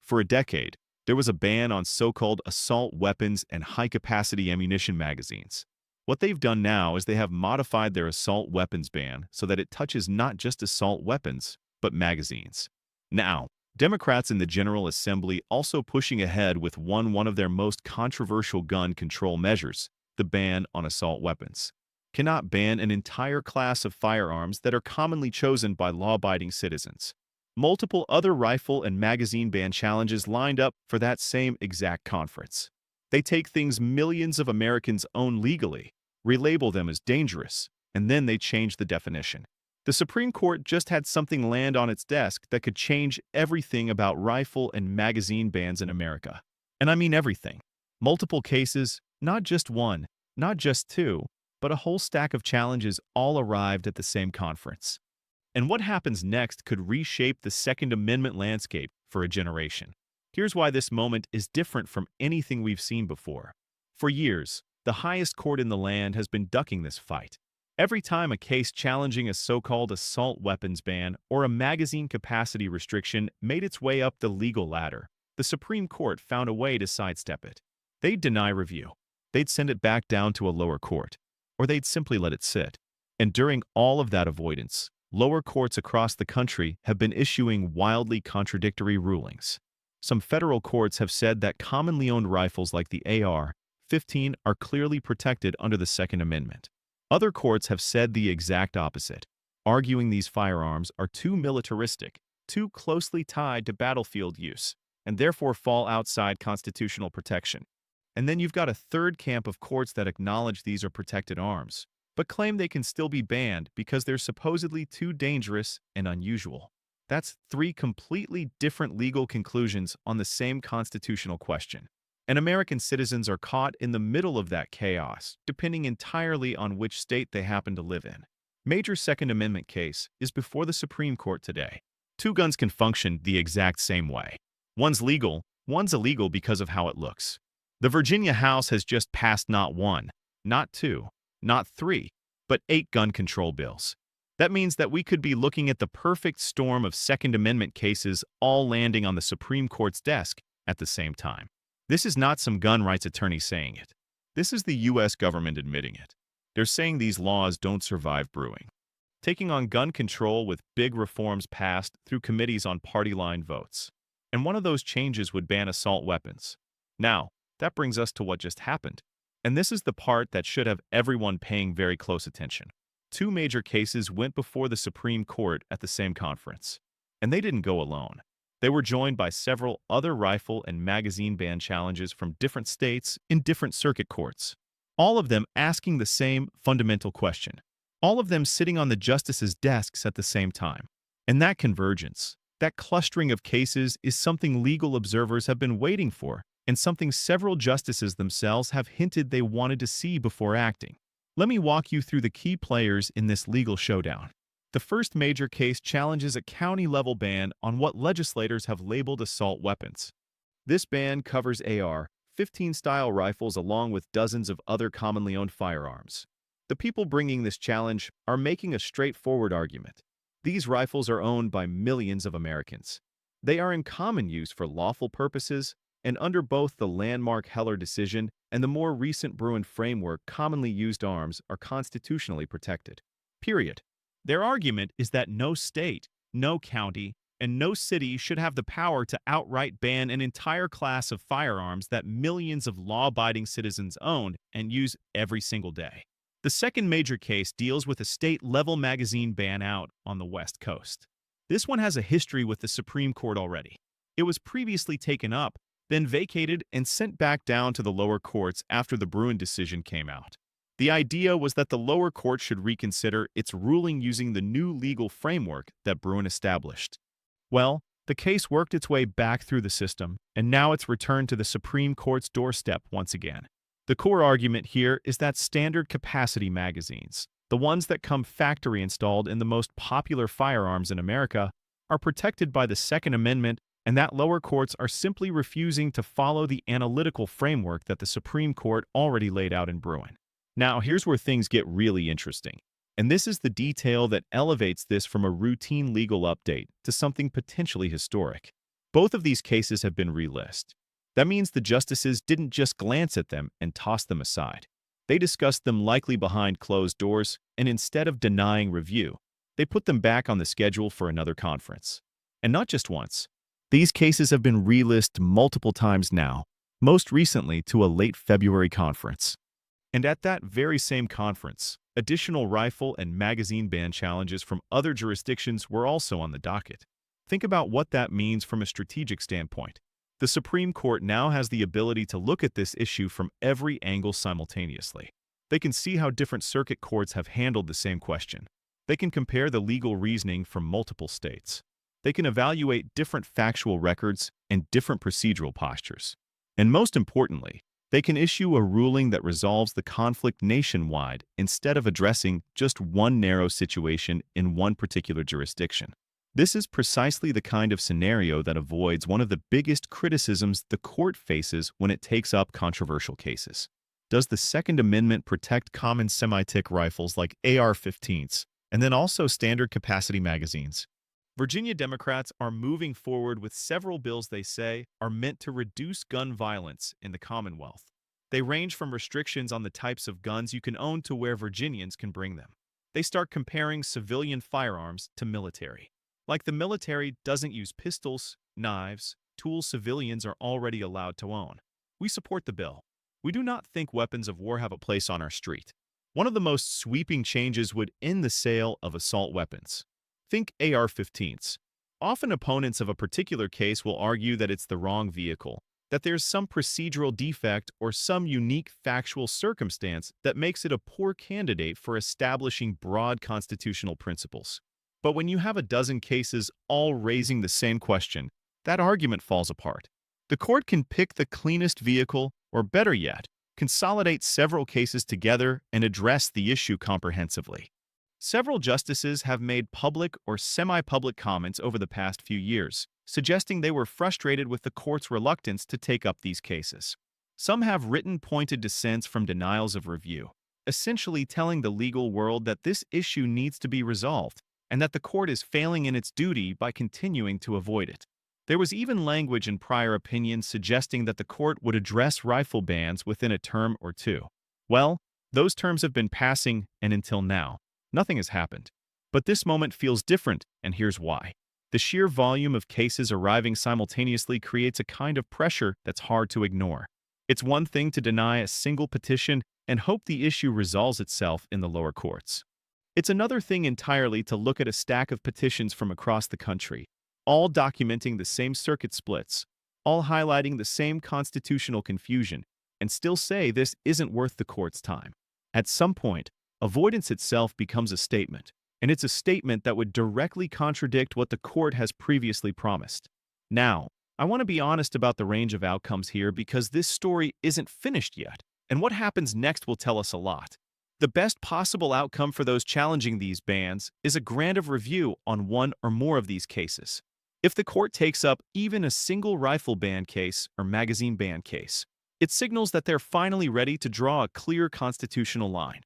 For a decade, there was a ban on so-called assault weapons and high-capacity ammunition magazines. What they've done now is they have modified their assault weapons ban so that it touches not just assault weapons, but magazines. Now, Democrats in the General Assembly also pushing ahead with one of their most controversial gun control measures, the ban on assault weapons. Cannot ban an entire class of firearms that are commonly chosen by law-abiding citizens. Multiple other rifle and magazine ban challenges lined up for that same exact conference. They take things millions of Americans own legally, relabel them as dangerous, and then they change the definition. The Supreme Court just had something land on its desk that could change everything about rifle and magazine bans in America. And I mean everything. Multiple cases, not just one, not just two, but a whole stack of challenges all arrived at the same conference. And what happens next could reshape the Second Amendment landscape for a generation. Here's why this moment is different from anything we've seen before. For years, the highest court in the land has been ducking this fight. Every time a case challenging a so-called assault weapons ban or a magazine capacity restriction made its way up the legal ladder, the Supreme Court found a way to sidestep it. They'd deny review. They'd send it back down to a lower court. Or they'd simply let it sit. And during all of that avoidance, lower courts across the country have been issuing wildly contradictory rulings. Some federal courts have said that commonly owned rifles like the AR-15 are clearly protected under the Second Amendment. Other courts have said the exact opposite, arguing these firearms are too militaristic, too closely tied to battlefield use, and therefore fall outside constitutional protection. And then you've got a third camp of courts that acknowledge these are protected arms, but claim they can still be banned because they're supposedly too dangerous and unusual. That's three completely different legal conclusions on the same constitutional question. And American citizens are caught in the middle of that chaos, depending entirely on which state they happen to live in. Major Second Amendment case is before the Supreme Court today. Two guns can function the exact same way. One's legal, one's illegal because of how it looks. The Virginia House has just passed not one, not two, not three, but 8 gun control bills. That means that we could be looking at the perfect storm of Second Amendment cases all landing on the Supreme Court's desk at the same time. This is not some gun rights attorney saying it. This is the U.S. government admitting it. They're saying these laws don't survive brewing. Taking on gun control with big reforms passed through committees on party-line votes. And one of those changes would ban assault weapons. Now, that brings us to what just happened. And this is the part that should have everyone paying very close attention. 2 major cases went before the Supreme Court at the same conference. And they didn't go alone. They were joined by several other rifle and magazine ban challenges from different states in different circuit courts. All of them asking the same fundamental question. All of them sitting on the justices' desks at the same time. And that convergence, that clustering of cases is something legal observers have been waiting for, and something several justices themselves have hinted they wanted to see before acting. Let me walk you through the key players in this legal showdown. The first major case challenges a county-level ban on what legislators have labeled assault weapons. This ban covers AR-15 style rifles along with dozens of other commonly owned firearms. The people bringing this challenge are making a straightforward argument. These rifles are owned by millions of Americans. They are in common use for lawful purposes, and under both the landmark Heller decision and the more recent Bruin framework, commonly used arms are constitutionally protected. Period. Their argument is that no state, no county, and no city should have the power to outright ban an entire class of firearms that millions of law-abiding citizens own and use every single day. The second major case deals with a state-level magazine ban out on the West Coast. This one has a history with the Supreme Court already. It was previously taken up, then vacated and sent back down to the lower courts after the Bruin decision came out. The idea was that the lower court should reconsider its ruling using the new legal framework that Bruin established. Well, the case worked its way back through the system, and now it's returned to the Supreme Court's doorstep once again. The core argument here is that standard capacity magazines, the ones that come factory installed in the most popular firearms in America, are protected by the Second Amendment, and that lower courts are simply refusing to follow the analytical framework that the Supreme Court already laid out in Bruin. Now, here's where things get really interesting. And this is the detail that elevates this from a routine legal update to something potentially historic. Both of these cases have been relisted. That means the justices didn't just glance at them and toss them aside. They discussed them likely behind closed doors, and instead of denying review, they put them back on the schedule for another conference. And not just once. These cases have been relisted multiple times now, most recently to a late February conference. And at that very same conference, additional rifle and magazine ban challenges from other jurisdictions were also on the docket. Think about what that means from a strategic standpoint. The Supreme Court now has the ability to look at this issue from every angle simultaneously. They can see how different circuit courts have handled the same question. They can compare the legal reasoning from multiple states. They can evaluate different factual records and different procedural postures. And most importantly, they can issue a ruling that resolves the conflict nationwide instead of addressing just one narrow situation in one particular jurisdiction. This is precisely the kind of scenario that avoids one of the biggest criticisms the court faces when it takes up controversial cases. Does the Second Amendment protect common semi-tick rifles like AR-15s, and then also standard capacity magazines? Virginia Democrats are moving forward with several bills they say are meant to reduce gun violence in the Commonwealth. They range from restrictions on the types of guns you can own to where Virginians can bring them. They start comparing civilian firearms to military. Like the military doesn't use pistols, knives, tools civilians are already allowed to own. We support the bill. We do not think weapons of war have a place on our street. One of the most sweeping changes would end the sale of assault weapons. Think AR-15s. Often opponents of a particular case will argue that it's the wrong vehicle, that there's some procedural defect or some unique factual circumstance that makes it a poor candidate for establishing broad constitutional principles. But when you have a dozen cases all raising the same question, that argument falls apart. The court can pick the cleanest vehicle, or better yet, consolidate several cases together and address the issue comprehensively. Several justices have made public or semi-public comments over the past few years, suggesting they were frustrated with the court's reluctance to take up these cases. Some have written pointed dissents from denials of review, essentially telling the legal world that this issue needs to be resolved and that the court is failing in its duty by continuing to avoid it. There was even language in prior opinions suggesting that the court would address rifle bans within a term or two. Well, those terms have been passing, and until now, nothing has happened. But this moment feels different, and here's why. The sheer volume of cases arriving simultaneously creates a kind of pressure that's hard to ignore. It's one thing to deny a single petition and hope the issue resolves itself in the lower courts. It's another thing entirely to look at a stack of petitions from across the country, all documenting the same circuit splits, all highlighting the same constitutional confusion, and still say this isn't worth the court's time. At some point, avoidance itself becomes a statement, and it's a statement that would directly contradict what the court has previously promised. Now, I want to be honest about the range of outcomes here because this story isn't finished yet, and what happens next will tell us a lot. The best possible outcome for those challenging these bans is a grant of review on one or more of these cases. If the court takes up even a single rifle ban case or magazine ban case, it signals that they're finally ready to draw a clear constitutional line.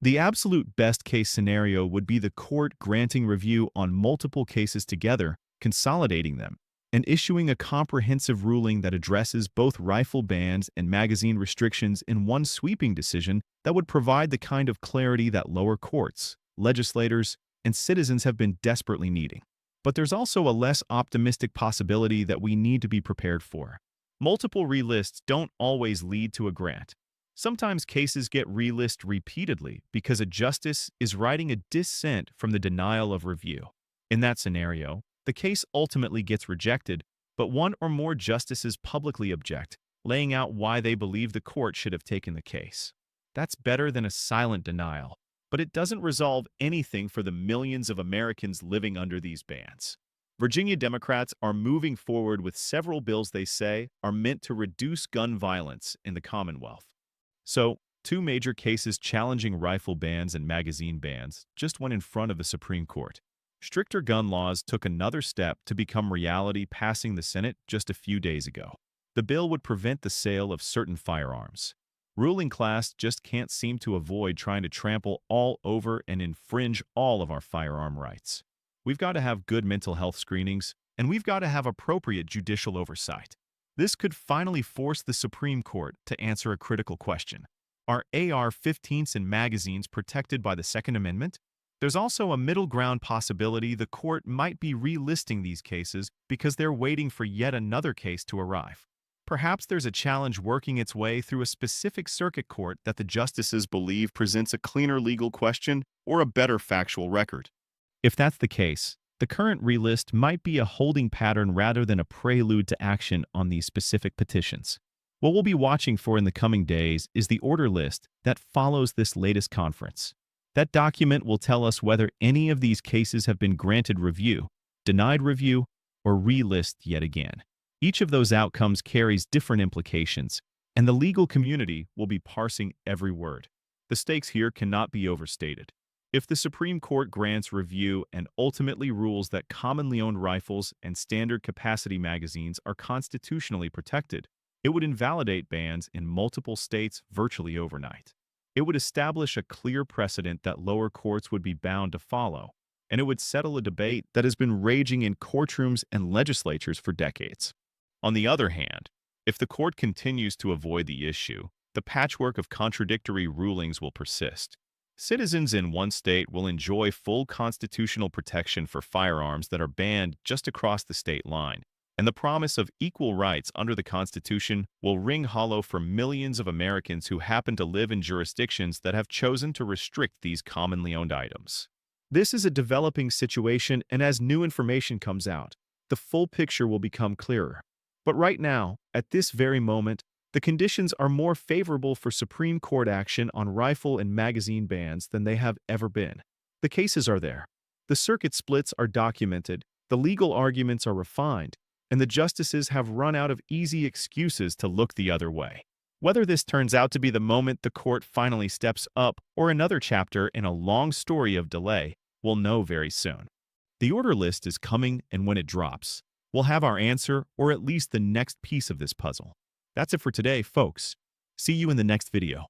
The absolute best-case scenario would be the court granting review on multiple cases together, consolidating them, and issuing a comprehensive ruling that addresses both rifle bans and magazine restrictions in one sweeping decision that would provide the kind of clarity that lower courts, legislators, and citizens have been desperately needing. But there's also a less optimistic possibility that we need to be prepared for. Multiple relists don't always lead to a grant. Sometimes cases get relisted repeatedly because a justice is writing a dissent from the denial of review. In that scenario, the case ultimately gets rejected, but one or more justices publicly object, laying out why they believe the court should have taken the case. That's better than a silent denial, but it doesn't resolve anything for the millions of Americans living under these bans. Virginia Democrats are moving forward with several bills they say are meant to reduce gun violence in the Commonwealth. So, two major cases challenging rifle bans and magazine bans just went in front of the Supreme Court. Stricter gun laws took another step to become reality, passing the Senate just a few days ago. The bill would prevent the sale of certain firearms. Ruling class just can't seem to avoid trying to trample all over and infringe all of our firearm rights. We've got to have good mental health screenings, and we've got to have appropriate judicial oversight. This could finally force the Supreme Court to answer a critical question. Are AR-15s and magazines protected by the Second Amendment? There's also a middle ground possibility the court might be relisting these cases because they're waiting for yet another case to arrive. Perhaps there's a challenge working its way through a specific circuit court that the justices believe presents a cleaner legal question or a better factual record. If that's the case, the current relist might be a holding pattern rather than a prelude to action on these specific petitions. What we'll be watching for in the coming days is the order list that follows this latest conference. That document will tell us whether any of these cases have been granted review, denied review, or relist yet again. Each of those outcomes carries different implications, and the legal community will be parsing every word. The stakes here cannot be overstated. If the Supreme Court grants review and ultimately rules that commonly owned rifles and standard capacity magazines are constitutionally protected, it would invalidate bans in multiple states virtually overnight. It would establish a clear precedent that lower courts would be bound to follow, and it would settle a debate that has been raging in courtrooms and legislatures for decades. On the other hand, if the court continues to avoid the issue, the patchwork of contradictory rulings will persist. Citizens in one state will enjoy full constitutional protection for firearms that are banned just across the state line, and the promise of equal rights under the Constitution will ring hollow for millions of Americans who happen to live in jurisdictions that have chosen to restrict these commonly owned items. This is a developing situation, and as new information comes out, the full picture will become clearer. But right now, at this very moment, the conditions are more favorable for Supreme Court action on rifle and magazine bans than they have ever been. The cases are there. The circuit splits are documented, the legal arguments are refined, and the justices have run out of easy excuses to look the other way. Whether this turns out to be the moment the court finally steps up or another chapter in a long story of delay, we'll know very soon. The order list is coming, and when it drops, we'll have our answer or at least the next piece of this puzzle. That's it for today, folks. See you in the next video.